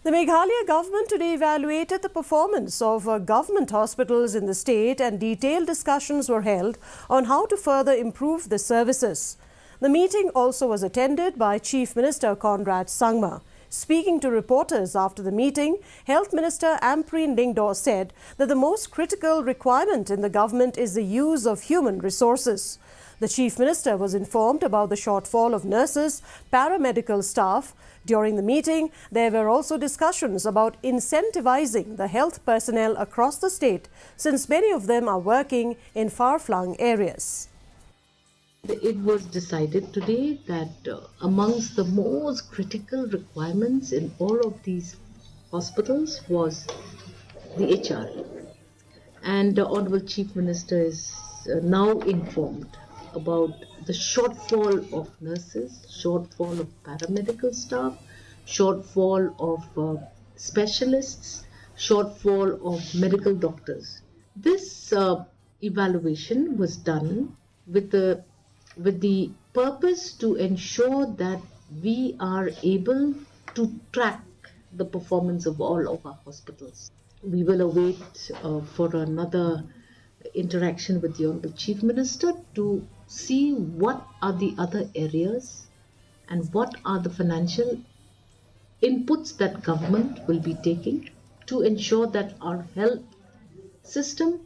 The Meghalaya government today evaluated the performance of government hospitals in the state, and detailed discussions were held on how to further improve the services. The meeting also was attended by Chief Minister Conrad Sangma. Speaking to reporters after the meeting, Health Minister Ampreen Lingdor said that the most critical requirement in the government is the use of human resources. The Chief Minister was informed about the shortfall of nurses, paramedical staff. During the meeting, there were also discussions about incentivizing the health personnel across the state, since many of them are working in far-flung areas. It was decided today that amongst the most critical requirements in all of these hospitals was the HR. And the Honorable Chief Minister is now informed about the shortfall of nurses, shortfall of paramedical staff, shortfall of specialists, shortfall of medical doctors. This evaluation was done with the purpose to ensure that we are able to track the performance of all of our hospitals. We will await for another interaction with the Honorable Chief Minister to see what are the other areas and what are the financial inputs that government will be taking to ensure that our health system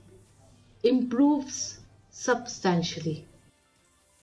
improves substantially.